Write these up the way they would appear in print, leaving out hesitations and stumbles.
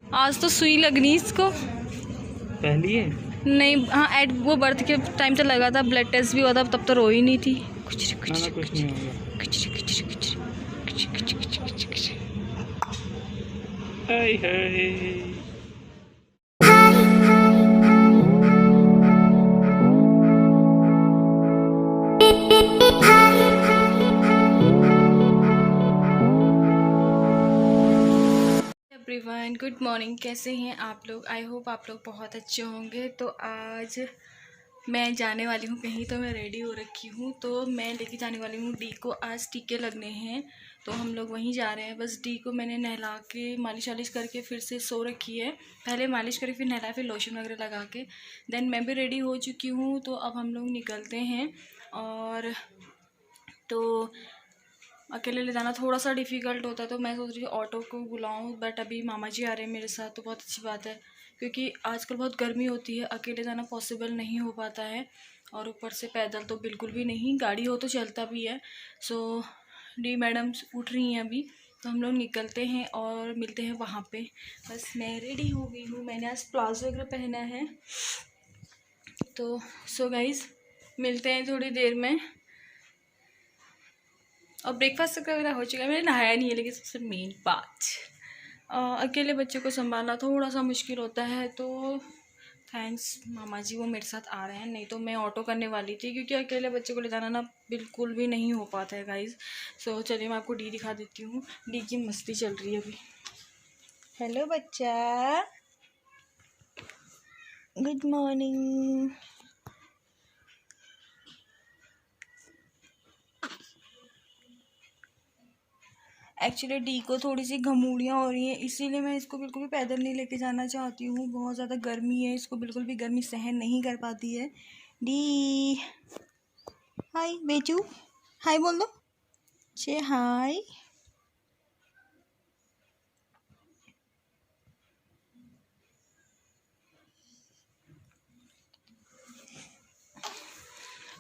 आज तो सुई लगनी इसको। पहली है? नहीं, हाँ एट वो बर्थ के टाइम तो लगा था, ब्लड टेस्ट भी हुआ था, तब तो रोई नहीं थी। कुछ कुछ नहीं होगा। Hi hi. Everyone, good morning. कैसे हैं आप लोग? आई होप आप लोग बहुत अच्छे होंगे। तो आज मैं जाने वाली हूँ कहीं, तो मैं रेडी हो रखी हूँ। तो मैं लेके जाने वाली हूँ डी को। आज टीके लगने हैं तो हम लोग वहीं जा रहे हैं। बस डी को मैंने नहला के मालिश वालिश करके फिर से सो रखी है। पहले मालिश करके फिर नहला, फिर लोशन वगैरह लगा के देन मैं भी रेडी हो चुकी हूँ। तो अब हम लोग निकलते हैं। और तो अकेले ले जाना थोड़ा सा डिफ़िकल्ट होता है, तो मैं सोच रही हूँ ऑटो को बुलाऊँ, बट अभी मामा जी आ रहे हैं मेरे साथ, तो बहुत अच्छी बात है क्योंकि आजकल बहुत गर्मी होती है, अकेले जाना पॉसिबल नहीं हो पाता है। और ऊपर से पैदल तो बिल्कुल भी नहीं, गाड़ी हो तो चलता भी है। सो डी मैडम उठ रही हैं अभी, तो हम लोग निकलते हैं और मिलते हैं वहाँ पे। बस मैं रेडी हो गई हूँ, मैंने आज प्लाजो वगैरह पहना है। तो सो गाइज़ मिलते हैं थोड़ी देर में। और ब्रेकफास्ट वगैरह हो चुका है, मैंने नहाया नहीं है, लेकिन सबसे मेन बात अकेले बच्चे को संभालना थोड़ा सा मुश्किल होता है। तो थैंक्स मामा जी, वो मेरे साथ आ रहे हैं, नहीं तो मैं ऑटो करने वाली थी क्योंकि अकेले बच्चे को ले जाना ना बिल्कुल भी नहीं हो पाता है गाइज़। सो चलिए मैं आपको डी दिखा देती हूँ। डी की मस्ती चल रही है अभी। हेलो बच्चा, गुड मॉर्निंग। एक्चुअली डी को थोड़ी सी घमूड़ियाँ हो रही हैं, इसीलिए मैं इसको बिल्कुल भी पैदल नहीं लेके जाना चाहती हूँ। बहुत ज़्यादा गर्मी है, इसको बिल्कुल भी गर्मी सहन नहीं कर पाती है। डी हाय बेचू, हाय बोल दो, से हाय।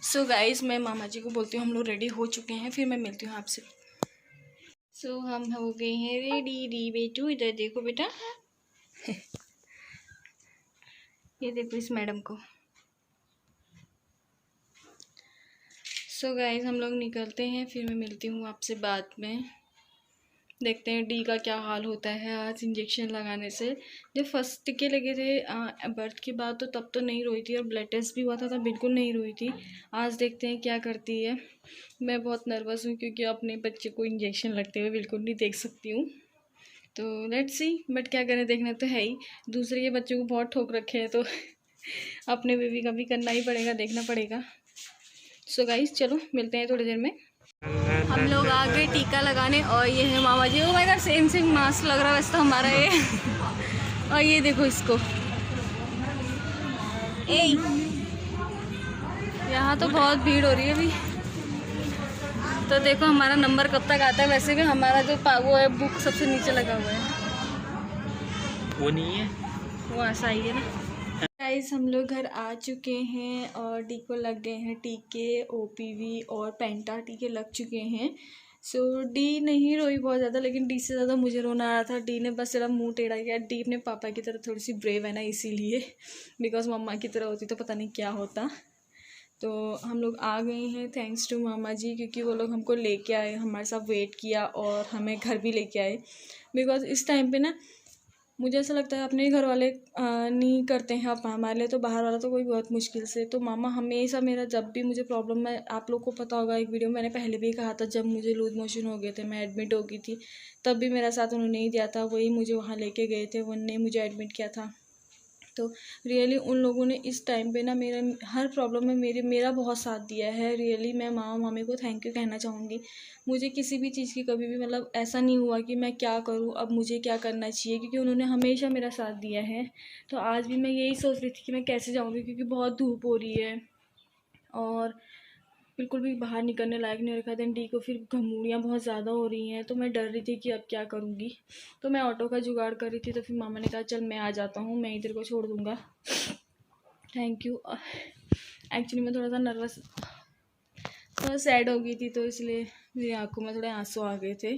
सो गाइस मैं मामा जी को बोलती हूँ हम लोग रेडी हो चुके हैं, फिर मैं मिलती हूँ आपसे। सो हम हो गए हैं रेडी। डी बेटू इधर देखो बेटा ये देखो इस मैडम को। सो गाइस हम लोग निकलते हैं, फिर मैं मिलती हूँ आपसे बाद में। देखते हैं डी का क्या हाल होता है आज इंजेक्शन लगाने से। जब फर्स्ट टीके लगे थे बर्थ के बाद, तो तब तो नहीं रोई थी, और ब्लड टेस्ट भी हुआ था तब बिल्कुल नहीं रोई थी। आज देखते हैं क्या करती है। मैं बहुत नर्वस हूँ क्योंकि अपने बच्चे को इंजेक्शन लगते हुए बिल्कुल नहीं देख सकती हूँ। तो लेट्स सी, बट क्या करें, देखना तो है ही। दूसरे के बच्चों को बहुत ठोक रखे हैं, तो अपने बेबी का भी करना ही पड़ेगा, देखना पड़ेगा। सो गाइस चलो मिलते हैं थोड़ी देर में। हम लोग आ गए टीका लगाने, और ये है मामा जी। Oh my god, same same mask लग रहा है वैसे तो हमारा ये और ये देखो इसको। ए यहाँ तो बहुत भीड़ हो रही है अभी। तो देखो हमारा नंबर कब तक आता है। वैसे भी हमारा जो वो है बुक सबसे नीचे लगा हुआ है। वो नहीं है, वो ऐसा ही है ना। गाइस हम लोग घर आ चुके हैं और डी को लग गए हैं टीके। ओपीवी और पेंटा टीके लग चुके हैं। सो डी नहीं रोई बहुत ज़्यादा, लेकिन डी से ज़्यादा मुझे रोना आ रहा था। डी ने बस जरा मुंह टेढ़ा किया। डी अपने पापा की तरह थोड़ी सी ब्रेव है ना, इसीलिए। बिकॉज मम्मा की तरह होती तो पता नहीं क्या होता। तो हम लोग आ गए हैं थैंक्स टू मामा जी, क्योंकि वो लोग हमको लेके आए, हमारे साथ वेट किया और हमें घर भी लेके आए। बिकॉज इस टाइम पे ना मुझे ऐसा लगता है अपने घर वाले नहीं करते हैं अब हमारे लिए, तो बाहर वाला तो कोई बहुत मुश्किल से। तो मामा हमेशा मेरा, जब भी मुझे प्रॉब्लम है, आप लोग को पता होगा एक वीडियो मैंने पहले भी कहा था, जब मुझे लूज मोशन हो गए थे, मैं एडमिट हो गई थी, तब भी मेरा साथ उन्होंने ही दिया था। वही मुझे वहाँ लेके गए थे, उन्होंने मुझे एडमिट किया था। तो रियली उन लोगों ने इस टाइम पे ना मेरा हर प्रॉब्लम में मेरा बहुत साथ दिया है। रियली मैं मामा मामी को थैंक यू कहना चाहूँगी। मुझे किसी भी चीज़ की कभी भी मतलब ऐसा नहीं हुआ कि मैं क्या करूँ, अब मुझे क्या करना चाहिए, क्योंकि उन्होंने हमेशा मेरा साथ दिया है। तो आज भी मैं यही सोच रही थी कि मैं कैसे जाऊँगी, क्योंकि बहुत धूप हो रही है और बिल्कुल भी बाहर निकलने लायक नहीं रखा। देन डी को फिर घमूड़ियाँ बहुत ज़्यादा हो रही हैं, तो मैं डर रही थी कि अब क्या करूँगी। तो मैं ऑटो का जुगाड़ कर रही थी, तो फिर मामा ने कहा चल मैं आ जाता हूँ, मैं इधर को छोड़ दूँगा। Thank you. एक्चुअली मैं थोड़ा सा नर्वस, थोड़ा सैड हो गई थी, तो इसलिए मेरी आंखों में थोड़े आंसू आ गए थे।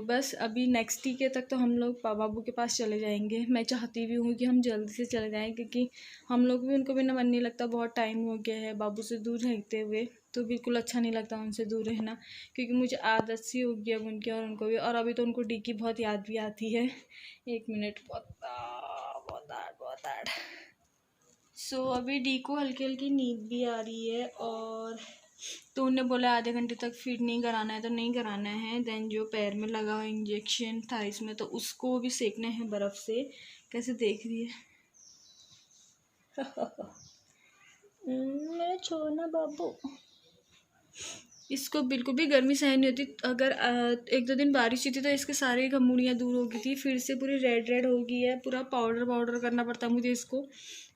बस अभी नेक्स्ट टीके तक तो हम लोग बाबू के पास चले जाएंगे। मैं चाहती भी हूँ कि हम जल्दी से चले जाएं, क्योंकि हम लोग भी उनको बिना मन नहीं लगता, बहुत टाइम हो गया है बाबू से दूर रहते हुए, तो बिल्कुल अच्छा नहीं लगता उनसे दूर रहना, क्योंकि मुझे आदत सी हो गई अब उनकी और उनको भी। और अभी तो उनको डी की बहुत याद भी आती है। 1 मिनट, बहुत हार्ड। अभी डी को हल्की हल्की नींद भी आ रही है, और तो उन्होंने बोला आधे घंटे तक फिर नहीं कराना है तो नहीं कराना है। देन जो पैर में लगा हुआ इंजेक्शन था इसमें, तो उसको भी सेकना है बर्फ़ से। कैसे देख रही है मेरा छोना बाबू। इसको बिल्कुल भी गर्मी सहन नहीं होती। अगर 1-2 दिन बारिश हुई थी तो इसके सारे घमूड़ियाँ दूर हो गई थी, फिर से पूरी रेड हो गई है। पूरा पाउडर करना पड़ता है मुझे इसको।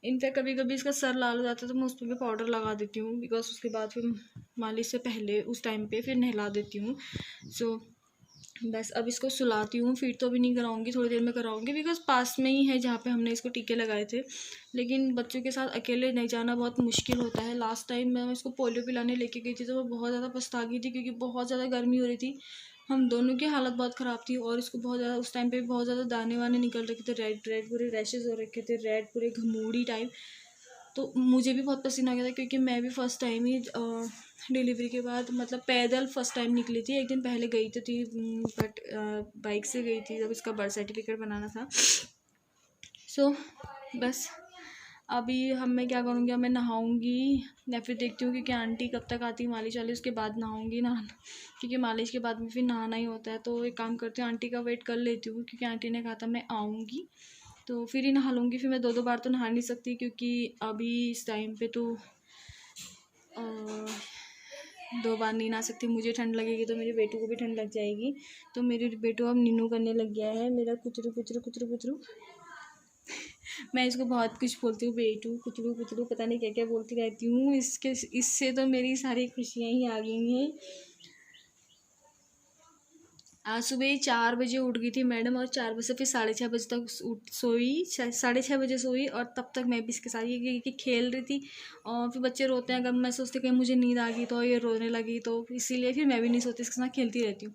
इनफैक्ट कभी कभी इसका सर लाल हो जाता है तो मैं उस पर भी पाउडर लगा देती हूँ, बिकॉज उसके बाद फिर मालिश से पहले उस टाइम पे फिर नहला देती हूँ। बस अब इसको सुलाती हूँ, फिर तो अभी नहीं कराऊंगी, थोड़ी देर में कराऊंगी, बिकॉज पास में ही है जहाँ पे हमने इसको टीके लगाए थे। लेकिन बच्चों के साथ अकेले नहीं जाना बहुत मुश्किल होता है। लास्ट टाइम मैं इसको पोलियो पिलाने लेके गई थी तो मैं बहुत ज़्यादा पछता गई थी, क्योंकि बहुत ज़्यादा गर्मी हो रही थी, हम दोनों की हालत बहुत ख़राब थी, और इसको बहुत ज़्यादा उस टाइम पे बहुत ज़्यादा दाने वाने निकल रखे थे, रेड पूरे रैशेज़ हो रखे थे, रेड पूरे घमूड़ी टाइप। तो मुझे भी बहुत पसीना आ गया था, क्योंकि मैं भी फ़र्स्ट टाइम ही डिलीवरी के बाद मतलब पैदल फ़र्स्ट टाइम निकली थी। एक दिन पहले गई तो थी, बट बाइक से गई थी जब इसका बर्थ सर्टिफिकेट बनाना था। बस अभी मैं क्या करूँगी, अब मैं नहाऊँगी या फिर देखती हूँ कि आंटी कब तक आती है मालिश वाली, उसके बाद नहाऊँगी नहाना, क्योंकि मालिश के बाद में फिर नहाना ही होता है। तो एक काम करती हूँ, आंटी का वेट कर लेती हूँ, क्योंकि आंटी ने कहा था मैं आऊँगी तो फिर ही नहा लूँगी। फिर मैं 2 बार तो नहा नहीं सकती, क्योंकि अभी इस टाइम पे तो 2 बार नहीं नहा सकती। मुझे ठंड लगेगी तो मेरे बेटू को भी ठंड लग जाएगी। तो मेरे बेटू अब नीनू करने लग गया है, मेरा कुचरू। मैं इसको बहुत कुछ बोलती हूँ, बेटू कुचरू पता नहीं क्या क्या बोलती रहती हूँ। इससे तो मेरी सारी खुशियाँ ही आ गई हैं। आज सुबह 4 बजे उठ गई थी मैडम, और 4 बजे से फिर 6:30 बजे तक सोई, 6:30 बजे सोई, और तब तक मैं भी इसके साथ ये खेल रही थी। और फिर बच्चे रोते हैं, अगर मैं सोचती कहीं मुझे नींद आ गई तो ये रोने लगी, तो इसीलिए फिर मैं भी नहीं सोती, इसके साथ खेलती रहती हूँ।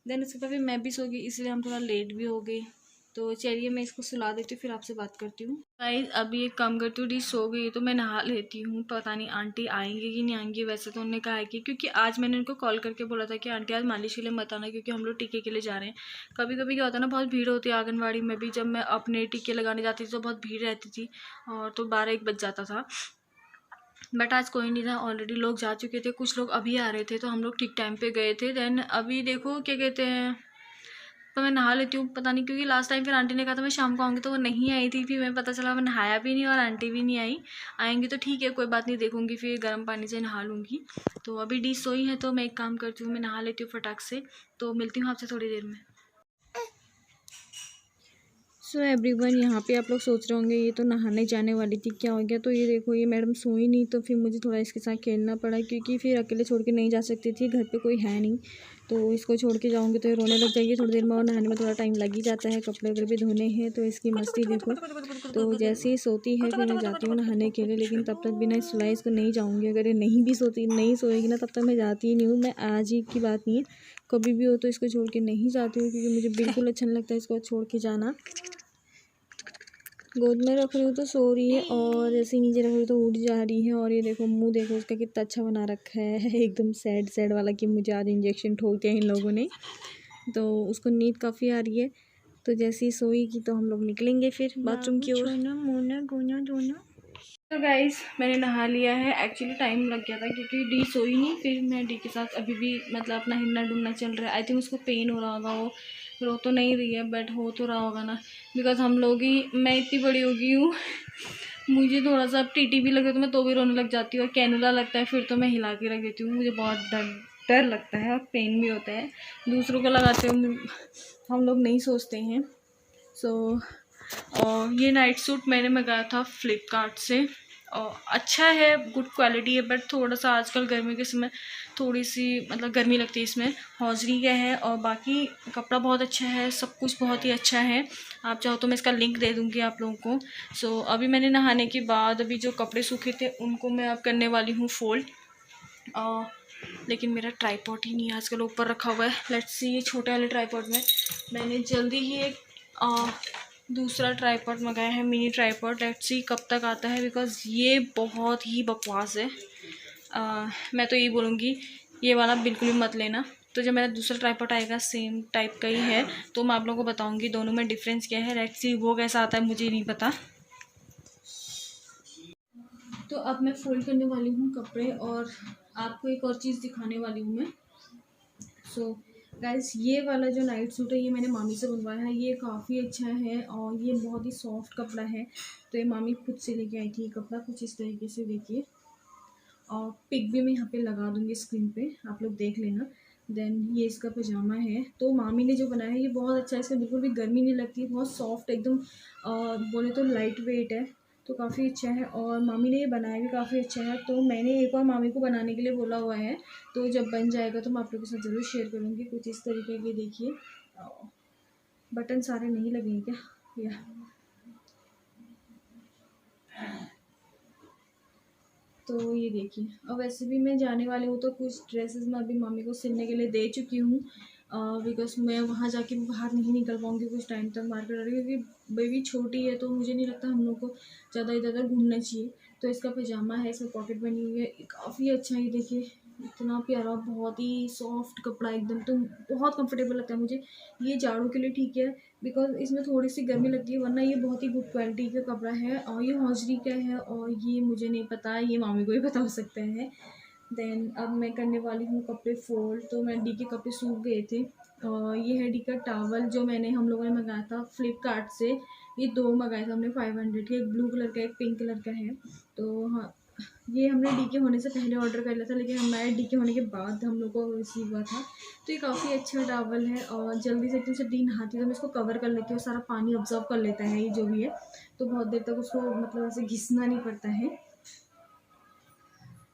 देन उसके बाद फिर मैं भी सो गई, इसलिए हम थोड़ा लेट भी हो गई। तो चलिए मैं इसको सुला देती हूँ, फिर आपसे बात करती हूँ। गाइस अभी एक काम करती हूँ, डी सो गई तो मैं नहा लेती हूँ। पता नहीं आंटी आएंगे कि नहीं आएंगी। वैसे तो उन्होंने कहा है कि, क्योंकि आज मैंने उनको कॉल करके बोला था कि आंटी आज मालिश के लिए मत आना, क्योंकि हम लोग टीके के लिए जा रहे हैं। कभी कभी क्या होता है ना, बहुत भीड़ होती है आंगनबाड़ी में भी। जब मैं अपने टीके लगाने जाती थी तो बहुत भीड़ रहती थी, और तो 12-1 बज जाता था। बट आज कोई नहीं था, ऑलरेडी लोग जा चुके थे, कुछ लोग अभी आ रहे थे, तो हम लोग ठीक टाइम पे गए थे। देन अभी देखो क्या कहते हैं, तो मैं नहा लेती हूँ। पता नहीं क्योंकि लास्ट टाइम फिर आंटी ने कहा था मैं शाम को आऊँगी, तो वो नहीं आई थी। फिर मैं पता चला मैं नहाया भी नहीं और आंटी भी नहीं आई। आएंगी तो ठीक है, कोई बात नहीं, देखूँगी फिर गर्म पानी से नहा लूँगी। तो अभी डी सोई है, तो मैं एक काम करती हूँ, मैं नहा लेती हूँ फटाक से। तो मिलती हूँ आपसे थोड़ी देर में। सो एवरीवन, यहाँ पे आप लोग सोच रहे होंगे ये तो नहाने जाने वाली थी, क्या हो गया। तो ये देखो, ये मैडम सोई नहीं, तो फिर मुझे थोड़ा इसके साथ खेलना पड़ा, क्योंकि फिर अकेले छोड़ के नहीं जा सकती थी, घर पे कोई है नहीं। तो इसको छोड़ के जाऊँगी तो ये रोने लग जाएगी थोड़ी देर में, और नहाने में थोड़ा टाइम लग ही जाता है, कपड़े वगैरह भी धोने हैं। तो इसकी मस्ती देखो। तो जैसे ही सोती है फिर मैं जाती हूँ नहाने के लिए, लेकिन तब तक बिना सुलाए इसको नहीं जाऊँगी। अगर ये नहीं सोएगी ना, तब तक मैं जाती ही नहीं हूँ। मैं आज ही की बात नहीं है, कभी भी हो तो इसको छोड़ के नहीं जाती हूँ, क्योंकि मुझे बिल्कुल अच्छा नहीं लगता इसको छोड़ के जाना। गोद में रख रही हूँ तो सो रही है, और जैसे ही नीचे रख रही हूँ तो उठ जा रही है। और ये देखो मुंह देखो उसका कितना अच्छा बना रखा है, एकदम सैड वाला, कि मुझे आज इंजेक्शन ठोक दिया इन लोगों ने। तो उसको नींद काफ़ी आ रही है। तो जैसे ही सोएगी तो हम लोग निकलेंगे फिर बाथरूम की ओर। तो गाइस मैंने नहा लिया है। एक्चुअली टाइम लग गया था, क्योंकि डी सोई नहीं। फिर मैं डी के साथ अभी भी मतलब अपना हिलना डुलना चल रहा है। आई थिंक उसको पेन हो रहा होगा, वो रो तो नहीं रही है, बट हो तो रहा होगा ना, बिकॉज हम लोग ही, मैं इतनी बड़ी हो गई हूँ मुझे थोड़ा सा टीटी भी लगे तो मैं तो भी रोने लग जाती हूँ, और कैनुला लगता है फिर तो मैं हिला के रख देती हूँ। मुझे बहुत डर लगता है, और पेन भी होता है। दूसरों को लगाते हुए हम लोग नहीं सोचते हैं। और ये नाइट सूट मैंने मंगाया था फ्लिपकार्ट से, और अच्छा है, गुड क्वालिटी है, बट थोड़ा सा आजकल गर्मी के समय थोड़ी सी मतलब गर्मी लगती है इसमें। हौजरी का है, और बाकी कपड़ा बहुत अच्छा है, सब कुछ बहुत ही अच्छा है। आप चाहो तो मैं इसका लिंक दे दूँगी आप लोगों को। अभी मैंने नहाने के बाद अभी जो कपड़े सूखे थे उनको मैं अब करने वाली हूँ फोल्ड। लेकिन मेरा ट्राईपॉड ही नहीं है आजकल, ऊपर रखा हुआ है। लेट्स सी, ये छोटे वाले ट्राईपॉड में मैंने जल्दी ही एक दूसरा ट्राईपॉड मंगाया है, मिनी ट्राईपॉड। लेट्स सी कब तक आता है, बिकॉज़ ये बहुत ही बकवास है। मैं तो यही बोलूँगी ये वाला बिल्कुल भी मत लेना। तो जब मेरा दूसरा ट्राईपॉड आएगा सेम टाइप का ही है, तो मैं आप लोगों को बताऊँगी दोनों में डिफरेंस क्या है। लेट्स सी वो कैसा आता है, मुझे नहीं पता। तो अब मैं फोल्ड करने वाली हूँ कपड़े और आपको एक और चीज़ दिखाने वाली हूँ मैं। सो गाइस, ये वाला जो नाइट सूट है ये मैंने मामी से बनवाया है। ये काफ़ी अच्छा है और ये बहुत ही सॉफ्ट कपड़ा है। तो ये मामी खुद से लेके आई थी कपड़ा, कुछ इस तरीके से देखिए। और पिक भी मैं यहाँ पे लगा दूँगी स्क्रीन पे, आप लोग देख लेना। देन ये इसका पजामा है। तो मामी ने जो बनाया है ये बहुत अच्छा है, इसमें बिल्कुल भी गर्मी नहीं लगती, बहुत सॉफ्ट एकदम, बोले तो लाइट वेट है। तो काफ़ी अच्छा है और मामी ने ये बनाया भी काफ़ी अच्छा है। तो मैंने एक और मामी को बनाने के लिए बोला हुआ है, तो जब बन जाएगा तो मैं आप लोगों के साथ ज़रूर शेयर करूँगी। कुछ इस तरीके के देखिए, बटन सारे नहीं लगे हैं क्या, या तो ये देखिए। और वैसे भी मैं जाने वाली हूँ तो कुछ ड्रेसेस मैं अभी मम्मी को सिलने के लिए दे चुकी हूँ, बिकॉज मैं वहाँ जाके बाहर नहीं निकल पाऊँगी कुछ टाइम तक मार्केट आ रही, क्योंकि बेबी छोटी है तो मुझे नहीं लगता हम लोग को ज़्यादा इधर उधर घूमना चाहिए। तो इसका पजामा है, इसमें पॉकेट बनी हुई है, काफ़ी अच्छा है। ये देखिए इतना प्यारा, बहुत ही सॉफ्ट कपड़ा एकदम, तो बहुत कंफर्टेबल लगता है मुझे। ये जाड़ों के लिए ठीक है, बिकॉज इसमें थोड़ी सी गर्मी लगती है, वरना ये बहुत ही गुड क्वालिटी का कपड़ा है। और ये हौजरी का है और ये मुझे नहीं पता, ये मामी को ही पता हो सकता है। देन अब मैं करने वाली हूँ कपड़े फोल्ड। तो मैं डी के कपड़े सूख गए थे। और ये है डी का टावल जो हम लोगों ने मंगाया था फ्लिपकार्ट से। ये 2 मंगाए थे हमने 500 के, एक ब्लू कलर का एक पिंक कलर का है। तो हाँ, ये हमने डी के होने से पहले ऑर्डर कर लिया था, लेकिन हमारे डी के होने के बाद हम लोग को रिसीव हुआ था। तो ये काफ़ी अच्छा टावल है और जल्दी से एकदम से डी नहाती है तो मैं इसको कवर कर लेती हूँ, सारा पानी ऑब्जर्व कर लेता है ये जो भी है। तो बहुत देर तक उसको मतलब ऐसे घिसना नहीं पड़ता है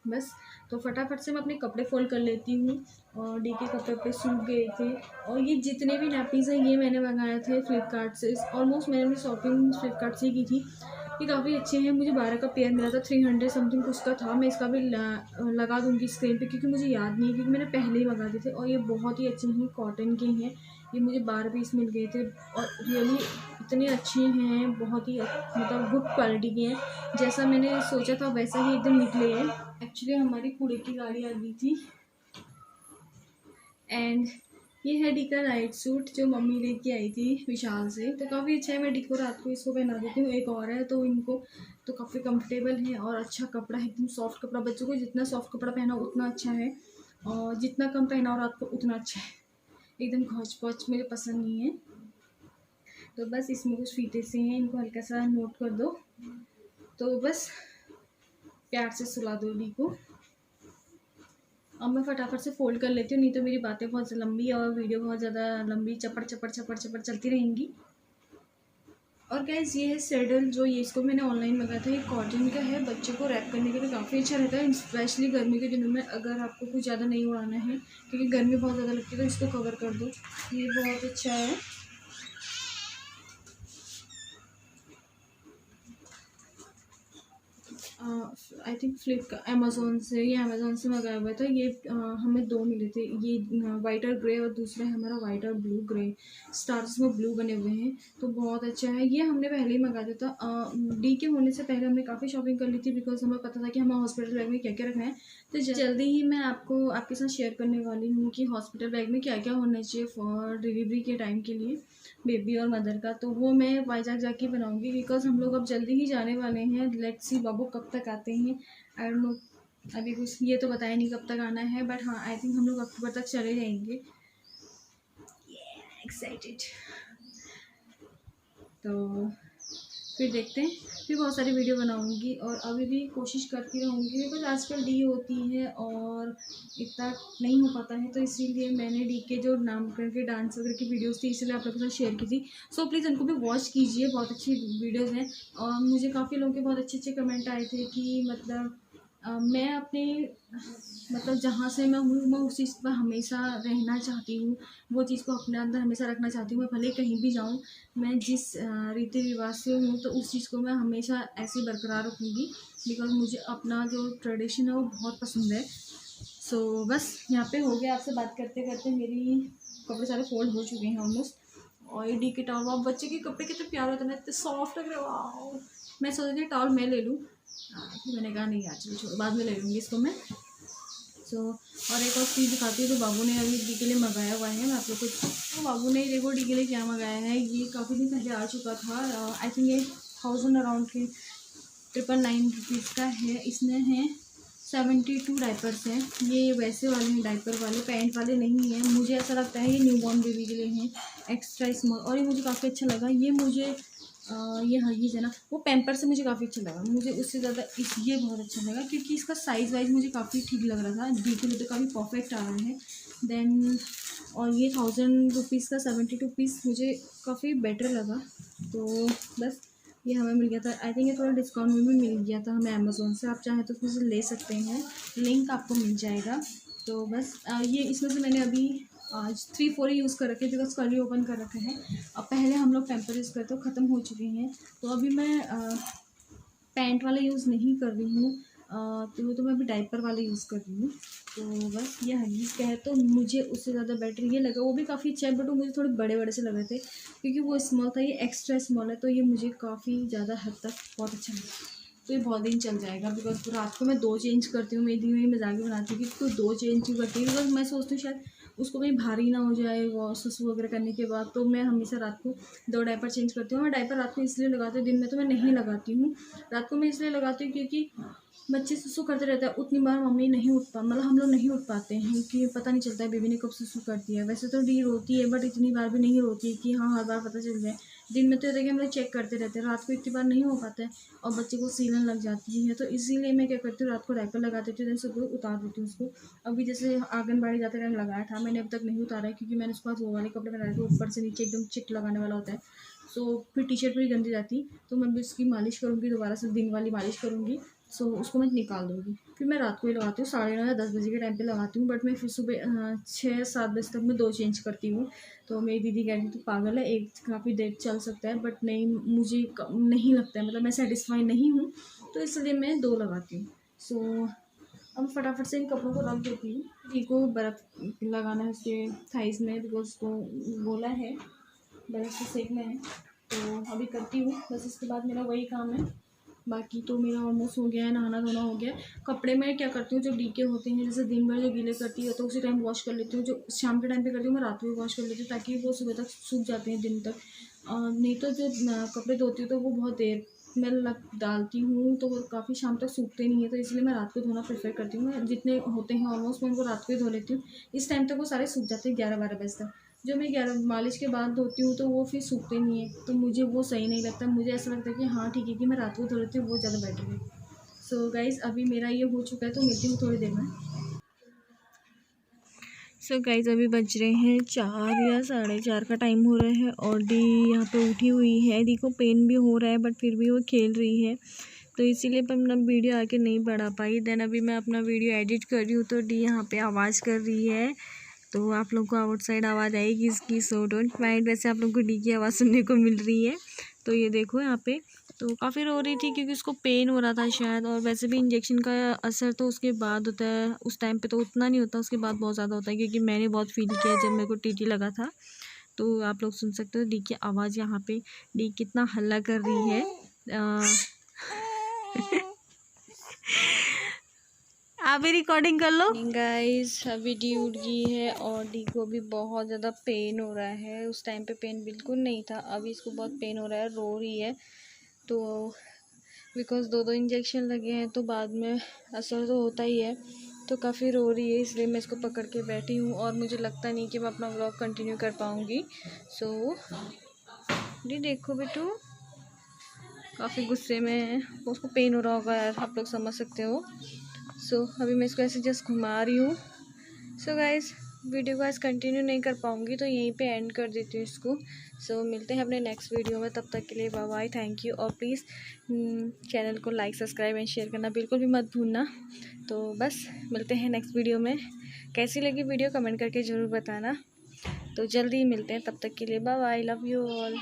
बस। तो फटाफट से मैं अपने कपड़े फोल्ड कर लेती हूँ। और डी के कपड़े पे सूख गए थे। और ये जितने भी नैपीज़ हैं ये मैंने मंगाए थे फ्लिपकार्ट से। ऑलमोस्ट मैंने अपनी शॉपिंग फ्लिपकार्ट से ही की थी। ये काफ़ी अच्छे हैं, मुझे 12 का पेयर मिला था, 300 समथिंग कुछ का था। मैं इसका भी लगा दूँगी स्क्रीन पे, क्योंकि मुझे याद नहीं है, क्योंकि मैंने पहले ही मंगा दिए थे। और ये बहुत ही अच्छे हैं, कॉटन के हैं। ये मुझे 12 पीस मिल गए थे और रियली इतने अच्छे हैं, बहुत ही मतलब गुड क्वालिटी के हैं। जैसा मैंने सोचा था वैसा ही एकदम निकले हैं। एक्चुअली हमारी कूड़े की गाड़ी आ गई थी। एंड ये है डी का नाइट सूट जो मम्मी लेके आई थी विशाल से। तो काफ़ी अच्छा है, मैं डी को रात को इसको पहना देती हूँ। एक और है तो इनको तो काफ़ी कंफर्टेबल है और अच्छा कपड़ा है, एकदम सॉफ्ट कपड़ा। बच्चों को जितना सॉफ्ट कपड़ा पहना उतना अच्छा है, और जितना कम पहना और रात को उतना अच्छा है। एकदम घौच पौच मुझे पसंद नहीं है। तो बस इसमें कुछ फीते से हैं, इनको हल्का सा नोट कर दो, तो बस प्यार से सुला दो डी को। अब मैं फटाफट से फ़ोल्ड कर लेती हूँ, नहीं तो मेरी बातें बहुत लंबी और वीडियो बहुत ज़्यादा लंबी चपड़ चपड़ चपड़ चपड़ चलती रहेंगी। और गाइस ये है सैडल, जो ये इसको मैंने ऑनलाइन मंगाया था। ये कॉटन का है, बच्चों को रैप करने के लिए काफ़ी अच्छा रहता है, स्पेशली गर्मी के दिनों में। अगर आपको कुछ ज़्यादा नहीं उड़ाना है क्योंकि गर्मी बहुत ज़्यादा लगती है, तो इसको कवर कर दो। ये बहुत अच्छा है। आई थिंक अमेज़ोन से मंगाया हुआ था ये। हमें 2 मिले थे, ये वाइट और ग्रे, और दूसरा है हमारा वाइट और ब्लू ग्रे, स्टार्स में ब्लू बने हुए हैं। तो बहुत अच्छा है, ये हमने पहले ही मंगा दिया था। डी के होने से पहले हमने काफ़ी शॉपिंग कर ली थी, बिकॉज हमें पता था कि हमें हॉस्पिटल बैग में क्या क्या रखना है। तो जल्दी ही मैं आपको आपके साथ शेयर करने वाली हूँ कि हॉस्पिटल बैग में क्या क्या होना चाहिए फॉर डिलीवरी के टाइम के लिए, बेबी और मदर का। तो वो मैं वाइजैक जाके बनाऊंगी, बिकॉज हम लोग अब जल्दी ही जाने वाले हैं। लेट्स सी बाबू कब तक आते हैं, आई डोंट नो, अभी कुछ ये तो बताया नहीं कब तक आना है, बट हाँ आई थिंक हम लोग अक्टूबर तक चले जाएंगे। एक्साइटेड। तो फिर देखते हैं, फिर बहुत सारी वीडियो बनाऊंगी और अभी भी कोशिश करती रहूँगी, बिकॉज आजकल डी होती है और इतना नहीं हो पाता है। तो इसीलिए मैंने डी के जो नामकरण के डांस वगैरह की वीडियोस थी, इसलिए आप लोगों के साथ शेयर की थी। सो प्लीज़ उनको भी वॉच कीजिए, बहुत अच्छी वीडियोज़ हैं। और मुझे काफ़ी लोगों के बहुत अच्छे अच्छे कमेंट आए थे कि मतलब मैं अपने मतलब जहाँ से मैं हूँ मैं उस चीज़ पर हमेशा रहना चाहती हूँ, वो चीज़ को अपने अंदर हमेशा रखना चाहती हूँ। मैं भले कहीं भी जाऊँ, मैं जिस रीति रिवाज से हूँ तो उस चीज़ को मैं हमेशा ऐसे ही बरकरार रखूँगी, बिकॉज मुझे अपना जो ट्रेडिशन है वो बहुत पसंद है। सो बस यहाँ पे हो गया। आपसे बात करते करते मेरी कपड़े सारे फोल्ड हो चुके हैं ऑलमोस्ट। और ये डी के टॉवल, अब बच्चे के कपड़े कितने प्यारे होते हैं ना, इतने सॉफ्ट लग रहे हैं, वाह। मैं सोच रही थी टॉवल मैं ले लूँ, फिर मैंने कहा नहीं यार चलो छोड़ो, बाद में ले लूँगी इसको मैं। और एक और चीज़ दिखाती हूँ, तो बाबू ने अभी डी के लिए मंगाया हुआ है। मैं आप लोग को तो बाबू ने देखो डी के लिए क्या मंगाया है। ये काफ़ी दिन पहले आ चुका था, आई थिंक ये 1000 अराउंड के 999 रुपीज़ का है। इसमें है 72 डायपर्स हैं। ये वैसे वाले हैं, डायपर वाले, पैंट वाले नहीं हैं। मुझे ऐसा लगता है ये न्यूबॉर्न बेबी के लिए हैं, एक्स्ट्रा स्मॉल। और ये मुझे काफ़ी अच्छा लगा। ये मुझे ये हगीज है ना, वो पैम्पर से मुझे काफ़ी अच्छा लगा। मुझे उससे ज़्यादा ये बहुत अच्छा लगा, क्योंकि इसका साइज़ वाइज मुझे काफ़ी ठीक लग रहा था। डी के लिए तो काफ़ी परफेक्ट आ रहा है। देन और ये 1000 रुपीज़ का 72 पीस मुझे काफ़ी बेटर लगा। तो बस ये हमें मिल गया था। आई थिंक ये थोड़ा डिस्काउंट में भी मिल गया था हमें अमेज़ोन से। आप चाहें तो उसमें से ले सकते हैं, लिंक आपको मिल जाएगा। तो बस ये इसमें से मैंने अभी आज 3-4 ही यूज़ कर रखे हैं, बिकॉज कल ही ओपन कर रखे हैं। अब पहले हम लोग पैम्पर यूज़ करते हो, ख़त्म हो चुके हैं। तो अभी मैं पैंट वाला यूज़ नहीं कर रही हूँ, तो मैं अभी डायपर वाले यूज़ कर रही हूँ। तो बस ये हगीज़ का है, तो मुझे उससे ज़्यादा बेटर ये लगा। वो भी काफ़ी अच्छा है, बट वो मुझे थोड़े बड़े बड़े से लग रहे थे, क्योंकि वो स्मॉल था, ये एक्स्ट्रा स्मॉल है। तो ये मुझे काफ़ी ज़्यादा हद तक बहुत अच्छा लगा। तो ये बहुत दिन चल जाएगा, बिकॉज रात को मैं 2 चेंज करती हूँ। मेरी मजाक भी बनाती हूँ कि कोई 2 चेंज क्यों करती है, बिकॉज मैं सोचती हूँ शायद उसको कहीं भारी ना हो जाए वॉश सुसु वगैरह करने के बाद। तो मैं हमेशा रात को 2 डायपर चेंज करती हूँ। मैं डायपर रात को इसलिए लगाती हूँ, दिन में तो मैं नहीं लगाती हूँ। रात को मैं इसलिए लगाती हूँ क्योंकि बच्चे सुसु करते रहते हैं, उतनी बार मम्मी नहीं उठ पा मतलब हम लोग नहीं उठ पाते हैं कि पता नहीं चलता है बेबी ने कब सुसु कर दिया है। वैसे तो डी रोती है, बट इतनी बार भी नहीं रोती है कि हाँ हर बार पता चल जाए। दिन में तो देखिए हम लोग चेक करते रहते हैं, रात को इतनी बार नहीं हो पाता है और बच्चे को सीलन लग जाती है। तो इसीलिए मैं क्या करती हूँ, रात को डायपर लगा देती हूँ, दिन सुबह उतार देती हूँ उसको। अभी जैसे आंगनबाड़ी जाते टाइम लगाया था मैंने, अब तक नहीं उतारा है, क्योंकि मैंने उसके बाद वो वाले कपड़े बनाए थे ऊपर से नीचे एकदम चिट लगाने वाला होता है। सो फिर टी शर्ट भी गंदी जाती, तो मैं भी उसकी मालिश करूँगी दोबारा से, दिन वाली मालिश करूँगी। सो उसको मैं निकाल दूँगी। फिर मैं रात को ही लगाती हूँ, 9:30 या 10 बजे के टाइम पे लगाती हूँ। बट मैं फिर सुबह 6-7 बजे तक मैं 2 चेंज करती हूँ। तो मेरी दीदी कह रही थी पागल है, एक काफ़ी देर चल सकता है, बट नहीं मुझे नहीं लगता है, मतलब मैं सेटिस्फाई नहीं हूँ, तो इसलिए मैं 2 लगाती हूँ। सो अब फटाफट से इन कपड़ों को रख देती हूँ। डी को बर्फ़ लगाना है उसके थाइस में, बिकॉज उसको बोला है बर्फ़ से सेकना है। तो अभी करती हूँ, बस इसके बाद मेरा वही काम है। बाकी तो मेरा ऑलमोस्ट हो गया है, नहाना धोना हो गया है। कपड़े मैं क्या करती हूँ, जो डी के होते हैं, जैसे दिन भर जो गीले करती है तो उसी टाइम वॉश कर लेती हूँ। जो शाम के टाइम पे करती हूँ मैं रात में वॉश कर लेती हूँ, ताकि वो सुबह तक सूख जाते हैं दिन तक। नहीं तो जो कपड़े धोती हूँ तो वो बहुत देर में डालती हूँ, तो वो काफ़ी शाम तक सूखते नहीं है। तो इसलिए मैं रात को धोना प्रेफर करती हूँ। मैं जितने होते हैं ऑलमोस्ट मैं उनको रात को ही धो लेती हूँ। इस टाइम तक वो सारे सूख जाते हैं 11-12 बजे तक। जो मैं 11 मालिश के बाद धोती हूँ तो वो फिर सूखते नहीं है, तो मुझे वो सही नहीं लगता। मुझे ऐसा लगता है कि हाँ ठीक है कि मैं रात को धो लेती हूँ, वो ज़्यादा बेटर है। सो गाइज़ अभी मेरा ये हो चुका है, तो मिलती हूँ थोड़ी देर में। सो गाइज़ अभी बज रहे हैं 4 या 4:30 का टाइम हो रहा है, और डी यहाँ पे उठी हुई है। डी को पेन भी हो रहा है, बट फिर भी वो खेल रही है, तो इसीलिए मैं अपना वीडियो आके नहीं बढ़ा पाई। देन अभी मैं अपना वीडियो एडिट कर रही हूँ, तो डी यहाँ पे आवाज़ कर रही है, तो आप लोग को आउटसाइड आवाज़ आएगी इसकी, सो डोंट माइंड। वैसे आप लोग को डी की आवाज़ सुनने को मिल रही है। तो ये देखो यहाँ पे तो काफ़ी रो रही थी, क्योंकि उसको पेन हो रहा था शायद। और वैसे भी इंजेक्शन का असर तो उसके बाद होता है, उस टाइम पे तो उतना नहीं होता, उसके बाद बहुत ज़्यादा होता है, क्योंकि मैंने बहुत फील किया जब मेरे को टीटी लगा था। तो आप लोग सुन सकते हो डी की आवाज़ यहाँ पे, डी कितना हल्ला कर रही है। आप भी रिकॉर्डिंग कर लो। गाइस अभी डी उठ गई है, और डी को भी बहुत ज़्यादा पेन हो रहा है। उस टाइम पे पेन बिल्कुल नहीं था, अभी इसको बहुत पेन हो रहा है, रो रही है। तो बिकॉज़ 2 इंजेक्शन लगे हैं, तो बाद में असर तो होता ही है, तो काफ़ी रो रही है, इसलिए मैं इसको पकड़ के बैठी हूँ। और मुझे लगता नहीं कि मैं अपना व्लॉग कंटिन्यू कर पाऊँगी। सो डी देखो बेटू काफ़ी गुस्से में है, उसको पेन हो रहा होगा यार, आप लोग समझ सकते हो। सो अभी मैं इसको ऐसे जस्ट घुमा रही हूँ। सो गाइज़ वीडियो को आज कंटिन्यू नहीं कर पाऊँगी, तो यहीं पे एंड कर देती हूँ इसको। सो मिलते हैं अपने नेक्स्ट वीडियो में, तब तक के लिए बाय बाय, थैंक यू। और प्लीज़ चैनल को लाइक सब्सक्राइब एंड शेयर करना बिल्कुल भी मत भूलना। तो बस मिलते हैं नेक्स्ट वीडियो में। कैसी लगी वीडियो कमेंट करके ज़रूर बताना। तो जल्दी ही मिलते हैं, तब तक के लिए bye bye, love you all.